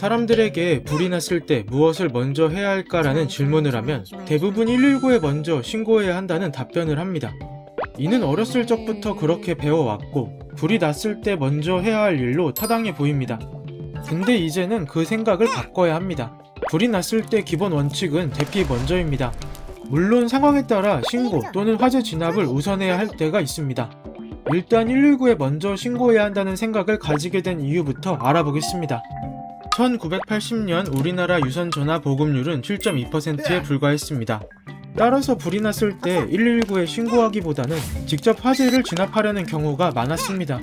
사람들에게 불이 났을 때 무엇을 먼저 해야 할까라는 질문을 하면 대부분 119에 먼저 신고해야 한다는 답변을 합니다. 이는 어렸을 적부터 그렇게 배워왔고 불이 났을 때 먼저 해야 할 일로 타당해 보입니다. 근데 이제는 그 생각을 바꿔야 합니다. 불이 났을 때 기본 원칙은 대피 먼저입니다. 물론 상황에 따라 신고 또는 화재 진압을 우선해야 할 때가 있습니다. 일단 119에 먼저 신고해야 한다는 생각을 가지게 된 이유부터 알아보겠습니다. 1980년 우리나라 유선 전화 보급률은 7.2%에 불과했습니다. 따라서 불이 났을 때 119에 신고하기보다는 직접 화재를 진압하려는 경우가 많았습니다.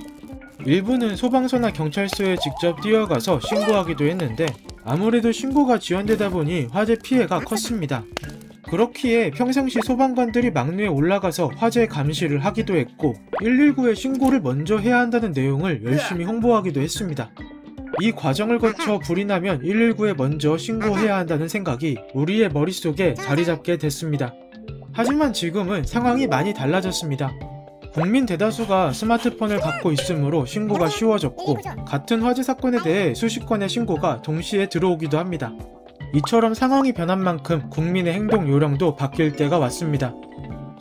일부는 소방서나 경찰서에 직접 뛰어가서 신고하기도 했는데 아무래도 신고가 지연되다 보니 화재 피해가 컸습니다. 그렇기에 평상시 소방관들이 막루에 올라가서 화재 감시를 하기도 했고 119에 신고를 먼저 해야 한다는 내용을 열심히 홍보하기도 했습니다. 이 과정을 거쳐 불이 나면 119에 먼저 신고해야 한다는 생각이 우리의 머릿속에 자리잡게 됐습니다. 하지만 지금은 상황이 많이 달라졌습니다. 국민 대다수가 스마트폰을 갖고 있으므로 신고가 쉬워졌고 같은 화재 사건에 대해 수십 건의 신고가 동시에 들어오기도 합니다. 이처럼 상황이 변한 만큼 국민의 행동 요령도 바뀔 때가 왔습니다.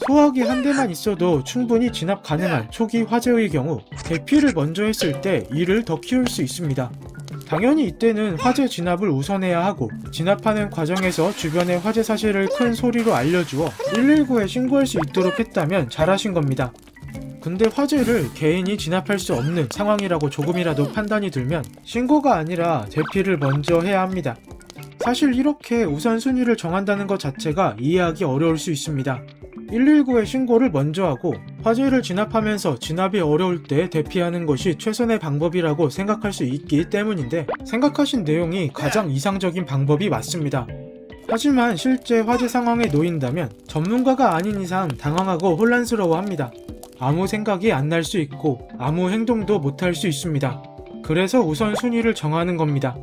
소화기 한 대만 있어도 충분히 진압 가능한 초기 화재의 경우 대피를 먼저 했을 때 이를 더 키울 수 있습니다. 당연히 이때는 화재 진압을 우선해야 하고 진압하는 과정에서 주변의 화재 사실을 큰 소리로 알려주어 119에 신고할 수 있도록 했다면 잘하신 겁니다. 근데 화재를 개인이 진압할 수 없는 상황이라고 조금이라도 판단이 들면 신고가 아니라 대피를 먼저 해야 합니다. 사실 이렇게 우선순위를 정한다는 것 자체가 이해하기 어려울 수 있습니다. 119에 신고를 먼저 하고 화재를 진압하면서 진압이 어려울 때 대피하는 것이 최선의 방법이라고 생각할 수 있기 때문인데 생각하신 내용이 가장 이상적인 방법이 맞습니다. 하지만 실제 화재 상황에 놓인다면 전문가가 아닌 이상 당황하고 혼란스러워합니다. 아무 생각이 안 날 수 있고 아무 행동도 못할 수 있습니다. 그래서 우선순위를 정하는 겁니다.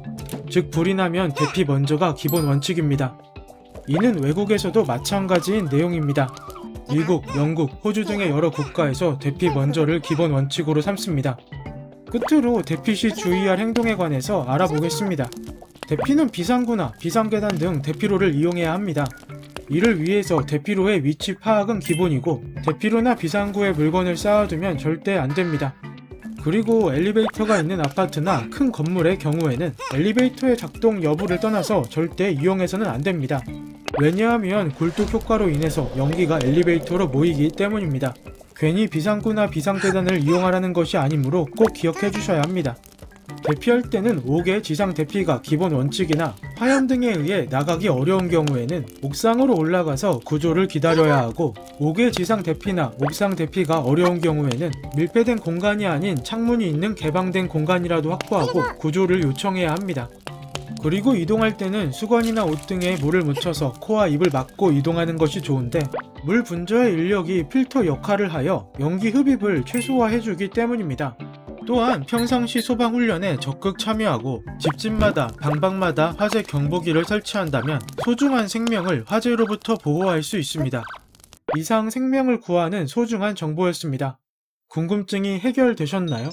즉 불이 나면 대피 먼저가 기본 원칙입니다. 이는 외국에서도 마찬가지인 내용입니다. 미국, 영국, 호주 등의 여러 국가에서 대피 먼저를 기본 원칙으로 삼습니다. 끝으로 대피 시 주의할 행동에 관해서 알아보겠습니다. 대피는 비상구나 비상계단 등 대피로를 이용해야 합니다. 이를 위해서 대피로의 위치 파악은 기본이고 대피로나 비상구에 물건을 쌓아두면 절대 안됩니다. 그리고 엘리베이터가 있는 아파트나 큰 건물의 경우에는 엘리베이터의 작동 여부를 떠나서 절대 이용해서는 안됩니다. 왜냐하면 굴뚝 효과로 인해서 연기가 엘리베이터로 모이기 때문입니다. 괜히 비상구나 비상계단을 이용하라는 것이 아니므로 꼭 기억해 주셔야 합니다. 대피할 때는 5개 지상 대피가 기본 원칙이나 화염 등에 의해 나가기 어려운 경우에는 옥상으로 올라가서 구조를 기다려야 하고 5개 지상 대피나 옥상 대피가 어려운 경우에는 밀폐된 공간이 아닌 창문이 있는 개방된 공간이라도 확보하고 구조를 요청해야 합니다. 그리고 이동할 때는 수건이나 옷 등에 물을 묻혀서 코와 입을 막고 이동하는 것이 좋은데 물 분자의 인력이 필터 역할을 하여 연기 흡입을 최소화해주기 때문입니다. 또한 평상시 소방훈련에 적극 참여하고 집집마다 방방마다 화재 경보기를 설치한다면 소중한 생명을 화재로부터 보호할 수 있습니다. 이상 생명을 구하는 소중한 정보였습니다. 궁금증이 해결되셨나요?